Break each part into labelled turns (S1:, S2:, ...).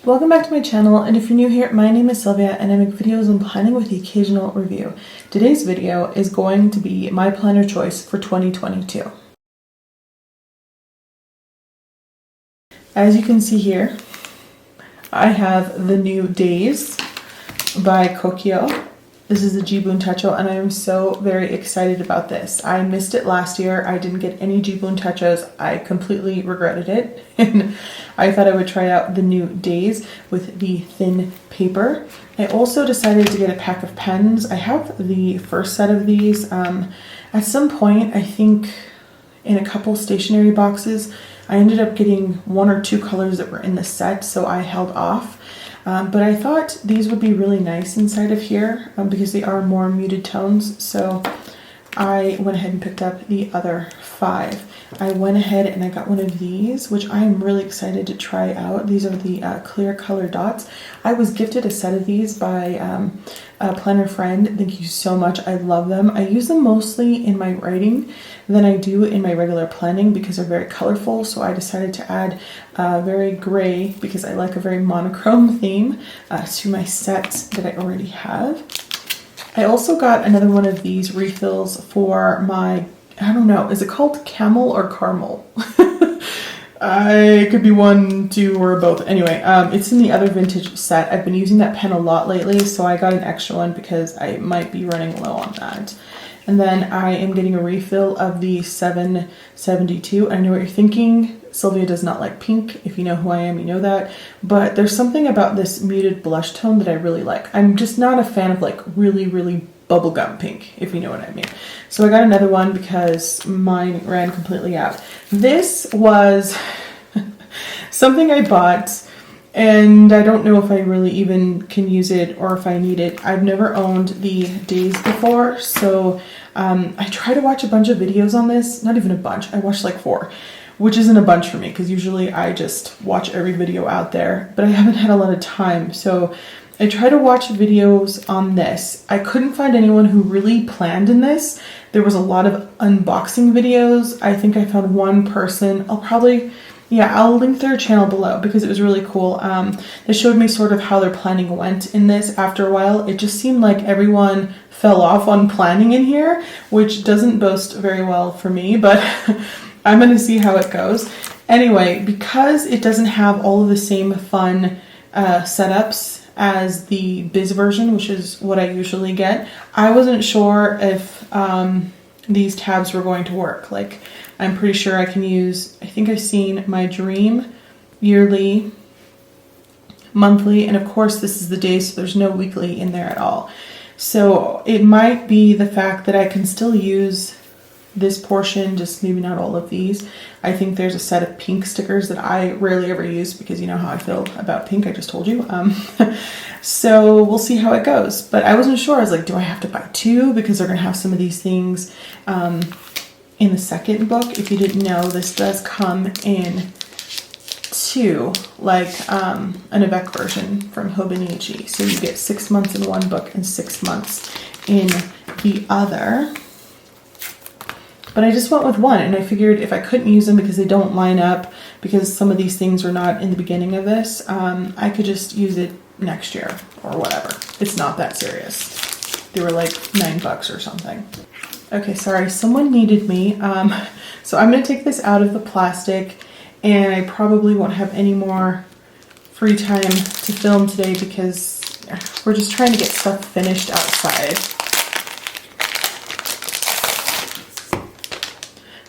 S1: Welcome back to my channel, and if you're new here, my name is Sylvia and I make videos on planning with the occasional review. Today's video is going to be my planner choice for 2022. As you can see here, I have the new Days by Kokyo. This is the Jibun Techo, and I am so very excited about this. I missed it last year. I didn't get any Jibun Techos. I completely regretted it. And I thought I would try out the new Days with the thin paper. I also decided to get a pack of pens. I have the first set of these. At some point, I think in a couple stationery boxes, I ended up getting one or two colors that were in the set, so I held off. But I thought these would be really nice inside of here because they are more muted tones. So I went ahead and picked up the other 5. I went ahead and I got one of these, which I am really excited to try out. These are the clear color dots. I was gifted a set of these by a planner friend. Thank you so much. I love them. I use them mostly in my writing than I do in my regular planning because they're very colorful. So I decided to add very gray, because I like a very monochrome theme, to my set that I already have. I also got another one of these refills for my, I don't know, is it called camel or caramel? It could be one, two, or both. Anyway, it's in the other vintage set. I've been using that pen a lot lately, so I got an extra one because I might be running low on that. And then I am getting a refill of the 772. I know what you're thinking. Sylvia does not like pink. If you know who I am, you know that. But there's something about this muted blush tone that I really like. I'm just not a fan of like really bubblegum pink, if you know what I mean. So I got another one because mine ran completely out. This was something I bought, and I don't know if I really even can use it or if I need it. I've never owned the Days before, so I try to watch a bunch of videos on this. Not even a bunch. I watched like 4. Which isn't a bunch for me because usually I just watch every video out there, but I haven't had a lot of time. So I try to watch videos on this. I couldn't find anyone who really planned in this. There was a lot of unboxing videos. I think I found one person. I'll link their channel below because it was really cool. They showed me sort of how their planning went in this. After a while, it just seemed like everyone fell off on planning in here, which doesn't boast very well for me, but I'm going to see how it goes. Anyway, because it doesn't have all of the same fun setups as the Biz version, which is what I usually get, I wasn't sure if these tabs were going to work. Like, I'm pretty sure I can use, I think I've seen my dream, yearly, monthly, and of course this is the day, so there's no weekly in there at all. So it might be the fact that I can still use this portion, just maybe not all of these. I think there's a set of pink stickers that I rarely ever use because you know how I feel about pink, I just told you. So we'll see how it goes. But I wasn't sure. I was like, do I have to buy 2? Because they're going to have some of these things in the second book. If you didn't know, this does come in 2, like an Avec version from Hobonichi. So you get 6 months in one book and 6 months in the other. But I just went with one, and I figured if I couldn't use them because they don't line up, because some of these things are not in the beginning of this, I could just use it next year or whatever. It's not that serious. They were like $9 or something. Okay, sorry, someone needed me. So I'm going to take this out of the plastic, and I probably won't have any more free time to film today because we're just trying to get stuff finished outside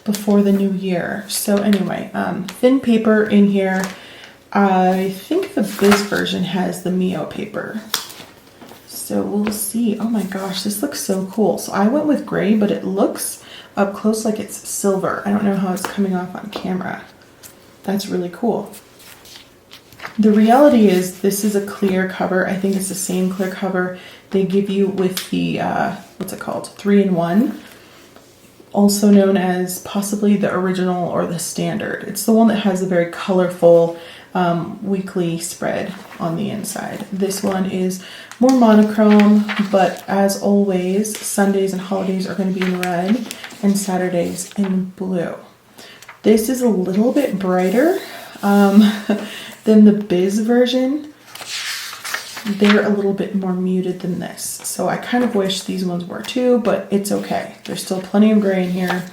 S1: before the new year. So anyway, thin paper in here. I think the Biz version has the Mio paper. So we'll see. Oh my gosh, this looks so cool. So I went with gray, but it looks up close like it's silver. I don't know how it's coming off on camera. That's really cool. The reality is this is a clear cover. I think it's the same clear cover they give you with the, what's it called? 3-in-1. Also known as possibly the original or the standard. It's the one that has a very colorful weekly spread on the inside. This one is more monochrome, but as always, Sundays and holidays are going to be in red and Saturdays in blue. This is a little bit brighter. Then the Biz version, they're a little bit more muted than this. So I kind of wish these ones were too, but it's okay. There's still plenty of gray in here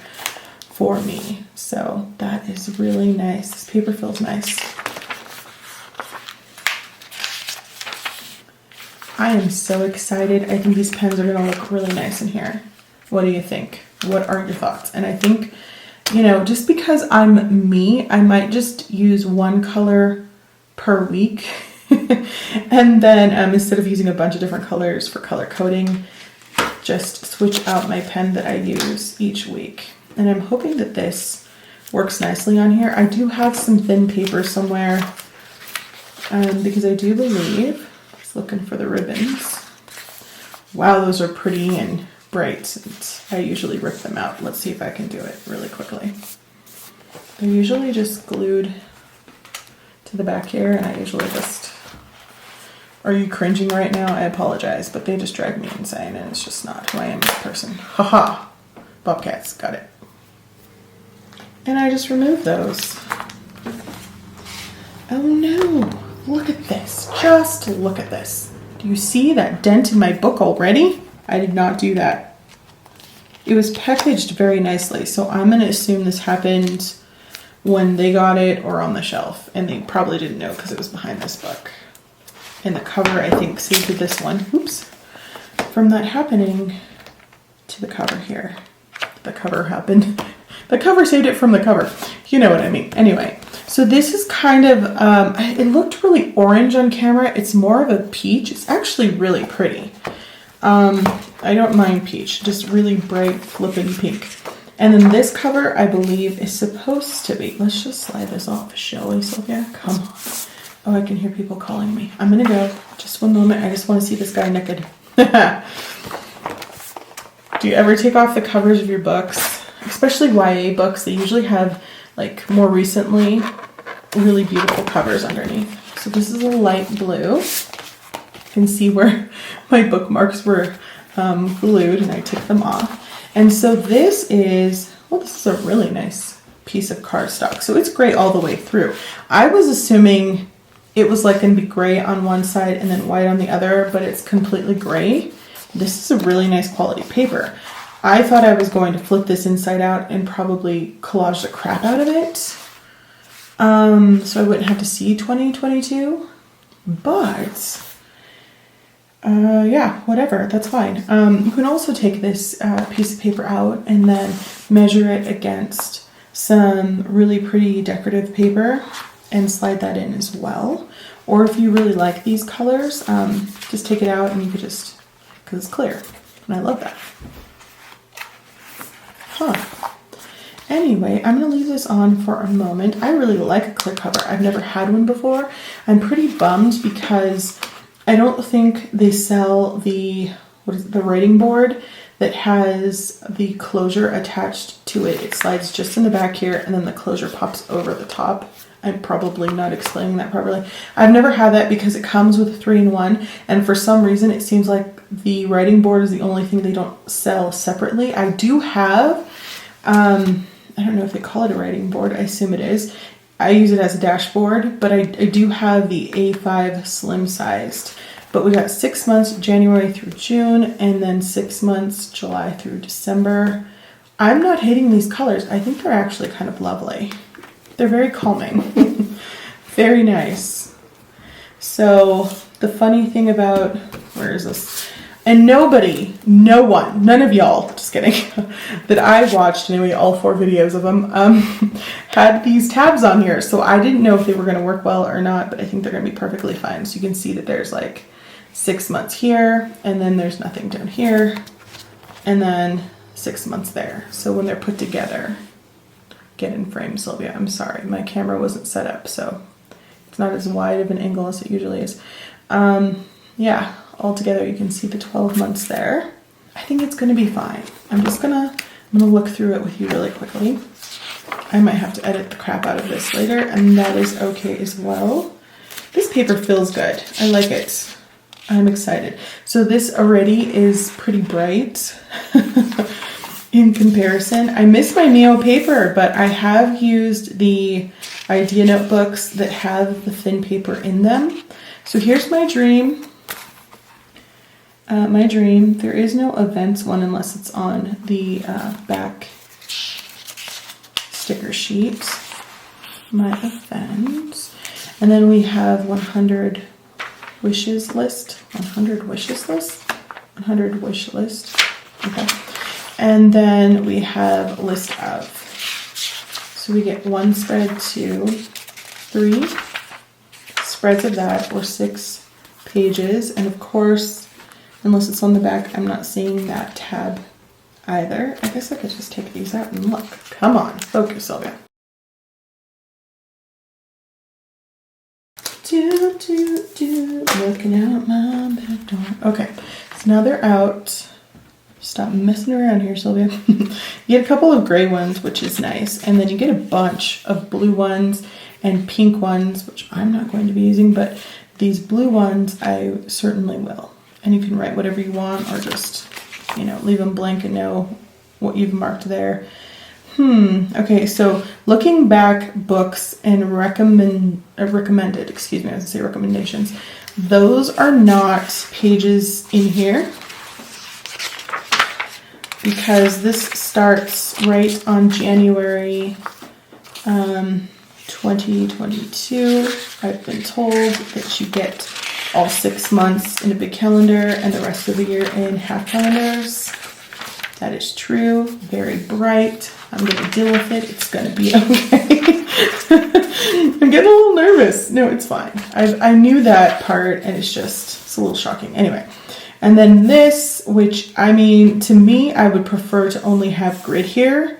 S1: for me. So that is really nice. This paper feels nice. I am so excited. I think these pens are gonna look really nice in here. What do you think? What are your thoughts? And I think, you know, just because I'm me, I might just use one color per week. And then instead of using a bunch of different colors for color coding, just switch out my pen that I use each week. And I'm hoping that this works nicely on here. I do have some thin paper somewhere because I do believe, I was looking for the ribbons. Wow, those are pretty and bright. I usually rip them out. Let's see if I can do it really quickly. They're usually just glued to the back here, and I usually just... Are you cringing right now? I apologize, but they just drive me insane, and it's just not who I am as a person. Haha! Bobcats, got it. And I just removed those. Oh no! Look at this. Just look at this. Do you see that dent in my book already? I did not do that. It was packaged very nicely, so I'm going to assume this happened when they got it or on the shelf, and they probably didn't know because it was behind this book. And the cover, I think, saved this one. Oops. From that happening to the cover here. The cover happened. The cover saved it from the cover. You know what I mean. Anyway, so this is kind of, it looked really orange on camera. It's more of a peach. It's actually really pretty. I don't mind peach, just really bright flippin' pink. And then this cover, I believe, is supposed to be, let's just slide this off, shall we, Sylvia? Come on. Oh, I can hear people calling me. I'm gonna go. Just one moment. I just want to see this guy naked. Do you ever take off the covers of your books? Especially YA books. They usually have, like, more recently, really beautiful covers underneath. So this is a light blue. You can see where my bookmarks were glued, and I took them off. And so this is, well, this is a really nice piece of cardstock. So it's gray all the way through. I was assuming it was like going to be gray on one side and then white on the other, but it's completely gray. This is a really nice quality paper. I thought I was going to flip this inside out and probably collage the crap out of it. So I wouldn't have to see 2022, but yeah, whatever, that's fine. You can also take this piece of paper out and then measure it against some really pretty decorative paper and slide that in as well. Or if you really like these colors, just take it out and you could just, because it's clear. And I love that. Huh. Anyway, I'm going to leave this on for a moment. I really like a clear cover. I've never had one before. I'm pretty bummed because I don't think they sell the, what is it, the writing board that has the closure attached to it. It slides just in the back here and then the closure pops over the top. I'm probably not explaining that properly. I've never had that because it comes with a 3-in-1, and for some reason it seems like the writing board is the only thing they don't sell separately. I do have, I don't know if they call it a writing board, I assume it is. I use it as a dashboard, but I do have the A5 slim sized. But we got 6 months, January through June, and then 6 months, July through December. I'm not hating these colors. I think they're actually kind of lovely. They're very calming. Very nice. So the funny thing about, where is this? And nobody, no one, none of y'all, just kidding, that I watched, anyway, all 4 videos of them, had these tabs on here. So I didn't know if they were going to work well or not, but I think they're going to be perfectly fine. So you can see that there's like 6 months here, and then there's nothing down here, and then 6 months there. So when they're put together, get in frame, Sylvia. I'm sorry, my camera wasn't set up, so it's not as wide of an angle as it usually is. Yeah, all together you can see the 12 months there. I think it's gonna be fine. I'm gonna look through it with you really quickly. I might have to edit the crap out of this later, and that is okay as well. This paper feels good. I like it. I'm excited. So this already is pretty bright. In comparison. I miss my Neo paper, but I have used the idea notebooks that have the thin paper in them. So here's my dream. There is no events one unless it's on the back sticker sheet. My event. And then we have 100 wishes list. 100 wishes list? 100 wish list. Okay. And then we have list of. So we get 1 spread, 2, 3 spreads of that, or 6 pages. And of course, unless it's on the back, I'm not seeing that tab either. I guess I could just take these out and look. Come on, focus, Sylvia. Looking out my back door. Okay, so now they're out. Stop messing around here, Sylvia. You get a couple of gray ones, which is nice. And then you get a bunch of blue ones and pink ones, which I'm not going to be using, but these blue ones I certainly will. And you can write whatever you want, or just, you know, leave them blank and know what you've marked there. Okay, so looking back, books and recommended, excuse me, I was gonna say recommendations. Those are not pages in here, because this starts right on January 2022. I've been told that you get all 6 months in a big calendar and the rest of the year in half calendars. That is true. Very bright. I'm going to deal with it. It's going to be okay. I'm getting a little nervous. No, it's fine. I knew that part, and it's a little shocking. Anyway. And then this, which, I mean, to me, I would prefer to only have grid here,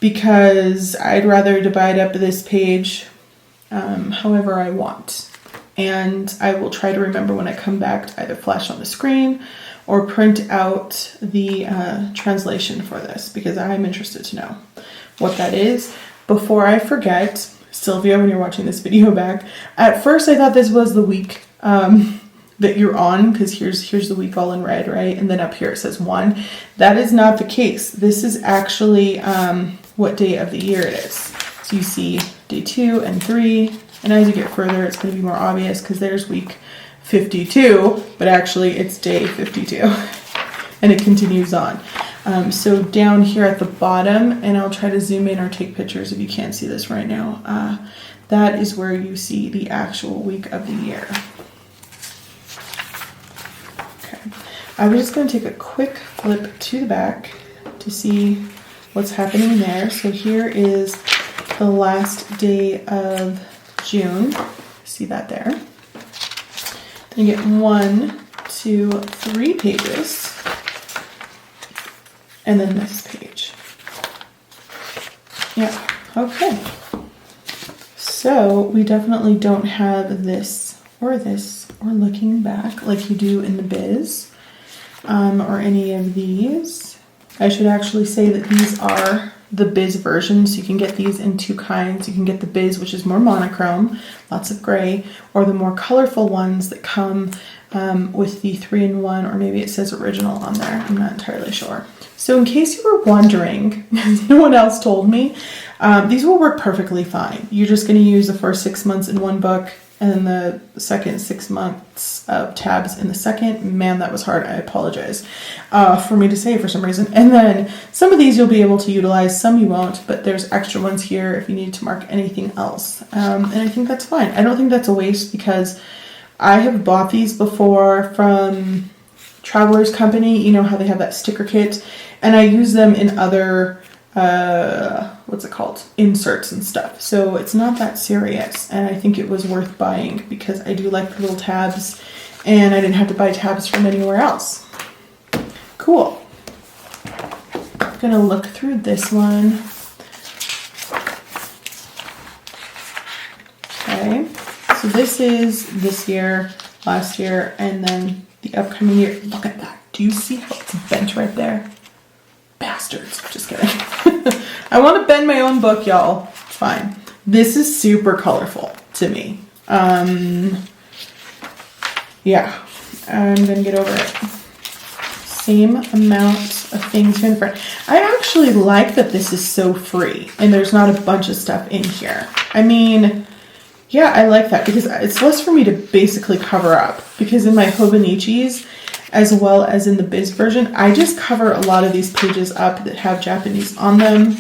S1: because I'd rather divide up this page however I want. And I will try to remember when I come back to either flash on the screen or print out the translation for this, because I'm interested to know what that is. Before I forget, Sylvia, when you're watching this video back, at first I thought this was the week that you're on, because here's the week all in red, right? And then up here it says 1. That is not the case. This is actually what day of the year it is. So you see day 2 and 3, and as you get further, it's going to be more obvious, because there's week 52, but actually it's day 52, and it continues on. So down here at the bottom, and I'll try to zoom in or take pictures if you can't see this right now, that is where you see the actual week of the year. Okay, I was just going to take a quick flip to the back to see what's happening there. So here is the last day of June. See that there? You get 1, 2, 3 pages, and then this page. Yeah, okay. So we definitely don't have this or looking back like you do in the Biz, or any of these. I should actually say that these are the Biz versions. You can get these in 2 kinds. You can get the Biz, which is more monochrome, lots of gray, or the more colorful ones that come with the 3-in-1, or maybe it says original on there. I'm not entirely sure. So in case you were wondering, no one else told me, these will work perfectly fine. You're just going to use the first 6 months in one book, and the second 6 months of tabs in the second. Man, that was hard. I apologize for me to say for some reason. And then some of these you'll be able to utilize, some you won't, but there's extra ones here if you need to mark anything else. And I think that's fine. I don't think that's a waste, because I have bought these before from Traveler's Company. You know how they have that sticker kit, and I use them in other what's it called, inserts and stuff. So it's not that serious, and I think it was worth buying, because I do like the little tabs, and I didn't have to buy tabs from anywhere else. Cool. I'm gonna look through this one. Okay, so this is this year, last year, and then the upcoming year. Look at that. Do you see how it's bent right there? Bastards. Just kidding. I want to bend my own book, y'all. It's fine. This is super colorful to me. Yeah, I'm gonna get over it. Same amount of things here in the front. I actually like that this is so free and there's not a bunch of stuff in here. I mean, yeah, I like that because it's less for me to basically cover up, because in my Hobonichis, as well as in the Biz version, I just cover a lot of these pages up that have Japanese on them,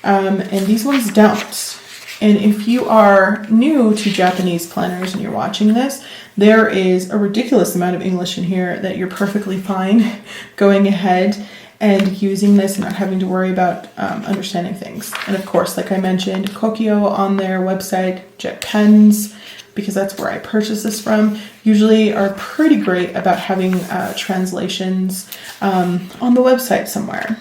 S1: and these ones don't. And if you are new to Japanese planners and you're watching this, there is a ridiculous amount of English in here that you're perfectly fine going ahead and using this and not having to worry about understanding things. And of course, like I mentioned, Kokio on their website, Jet Pens, because that's where I purchased this from, usually are pretty great about having translations on the website somewhere.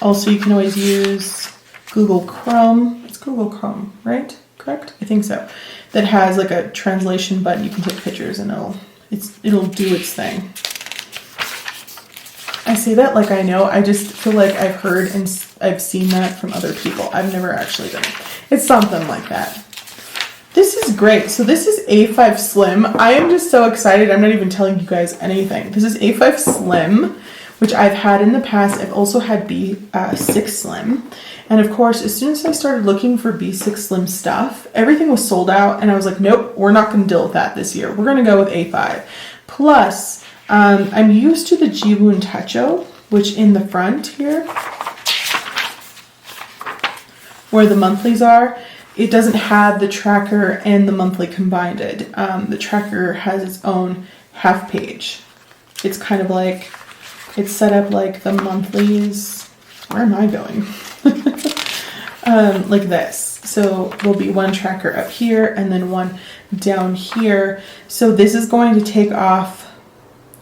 S1: Also, you can always use Google Chrome. It's Google Chrome, right? Correct? I think so. That has like a translation button. You can take pictures and it'll do its thing. I say that like I know. I just feel like I've heard and I've seen that from other people. I've never actually done it. It's something like that. This is great. So this is A5 Slim. I am just so excited. I'm not even telling you guys anything. This is A5 Slim, which I've had in the past. I've also had B6 Slim. And of course, as soon as I started looking for B6 Slim stuff, everything was sold out. And I was like, nope, we're not going to deal with that this year. We're going to go with A5. Plus, I'm used to the Jibun Techo, which in the front here, where the monthlies are, it doesn't have the tracker and the monthly combined. The tracker has its own half page. It's kind of like, it's set up like the monthlies. Where am I going? Like this. So there'll be one tracker up here and then one down here. So this is going to take off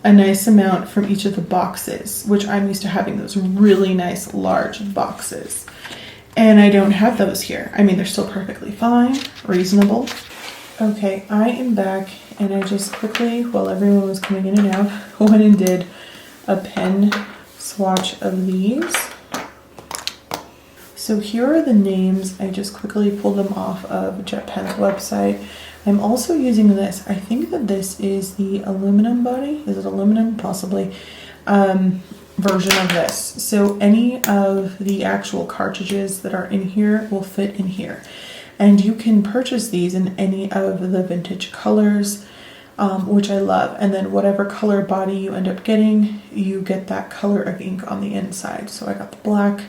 S1: a nice amount from each of the boxes, which I'm used to having those really nice large boxes. And I don't have those here. I mean, they're still perfectly fine, reasonable. Okay, I am back, and I just quickly, while everyone was coming in and out, went and did a pen swatch of these. So here are the names. I just quickly pulled them off of Jet Pen's website. I'm also using this. I think that this is the aluminum body. Is it aluminum? Possibly. Version of this. So any of the actual cartridges that are in here will fit in here. And you can purchase these in any of the vintage colors, which I love. And then whatever color body you end up getting, you get that color of ink on the inside. So I got the black.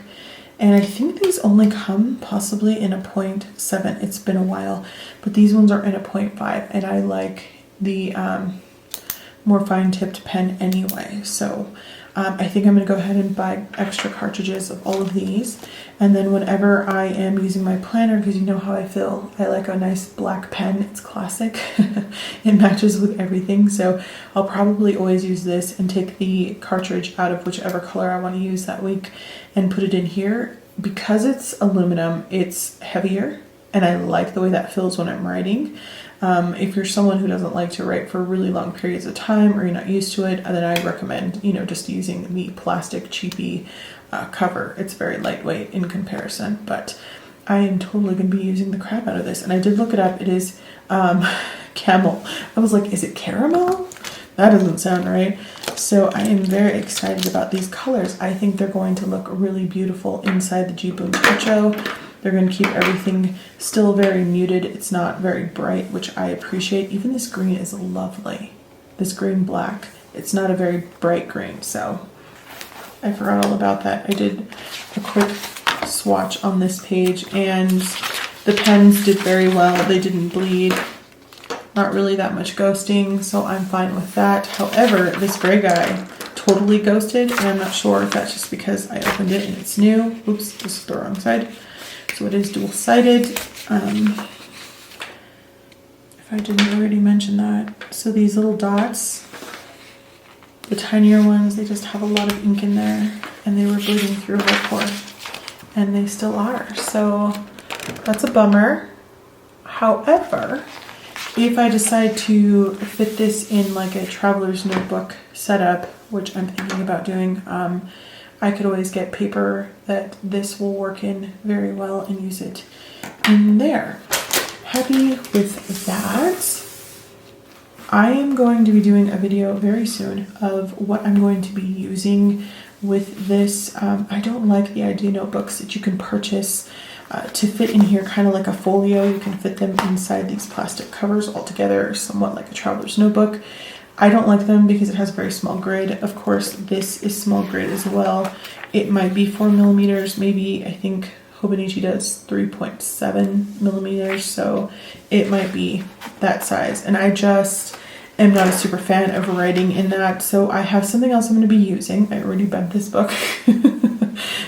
S1: And I think these only come possibly in a 0.7. It's been a while, but these ones are in a 0.5, and I like the more fine-tipped pen anyway. So I think I'm going to go ahead and buy extra cartridges of all of these. And then whenever I am using my planner, because you know how I feel, I like a nice black pen. It's classic. It matches with everything. So I'll probably always use this and take the cartridge out of whichever color I want to use that week and put it in here. Because it's aluminum, it's heavier, and I like the way that feels when I'm writing. If you're someone who doesn't like to write for really long periods of time, or you're not used to it, then I recommend, just using the plastic cheapy cover. It's very lightweight in comparison, but I am totally going to be using the crap out of this. And I did look it up. It is camel. I was like, is it caramel? That doesn't sound right. So I am very excited about these colors. I think they're going to look really beautiful inside the Jibun Techo. They're going to keep everything still very muted. It's not very bright, which I appreciate. Even this green is lovely. This green black. It's not a very bright green, so I forgot all about that. I did a quick swatch on this page, and the pens did very well. They didn't bleed. Not really that much ghosting, so I'm fine with that. However, this gray guy totally ghosted, and I'm not sure if that's just because I opened it and it's new. Oops, this is the wrong side. So it is dual-sided. If I didn't already mention that. So these little dots, the tinier ones, they just have a lot of ink in there, and they were bleeding through hardcore, and they still are. So that's a bummer. However, if I decide to fit this in like a traveler's notebook setup, which I'm thinking about doing, I could always get paper that this will work in very well and use it in there. Happy with that. I am going to be doing a video very soon of what I'm going to be using with this. I don't like the idea notebooks that you can purchase to fit in here kind of like a folio. You can fit them inside these plastic covers all together, somewhat like a traveler's notebook. I don't like them because it has a very small grid. Of course, this is small grid as well. It might be 4 millimeters, maybe. I think Hobonichi does 3.7 millimeters, so it might be that size. And I just am not a super fan of writing in that, so I have something else I'm going to be using. I already bent this book,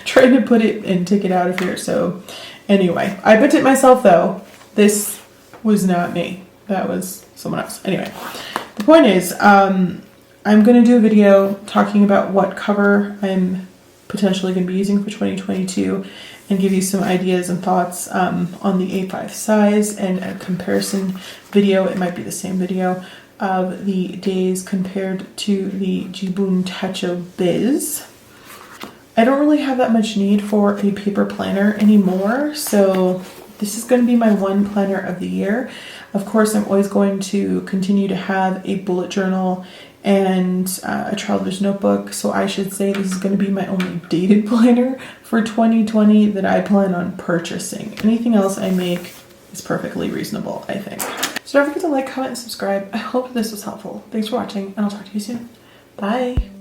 S1: trying to put it and take it out of here. So anyway, I bent it myself though. This was not me. That was someone else. Anyway. The point is, I'm going to do a video talking about what cover I'm potentially going to be using for 2022 and give you some ideas and thoughts on the A5 size and a comparison video. It might be the same video of the Days compared to the Jibun Techo Biz. I don't really have that much need for a paper planner anymore, so this is going to be my one planner of the year. Of course, I'm always going to continue to have a bullet journal and a traveler's notebook. So I should say this is going to be my only dated planner for 2020 that I plan on purchasing. Anything else I make is perfectly reasonable, I think. So don't forget to like, comment, and subscribe. I hope this was helpful. Thanks for watching, and I'll talk to you soon. Bye.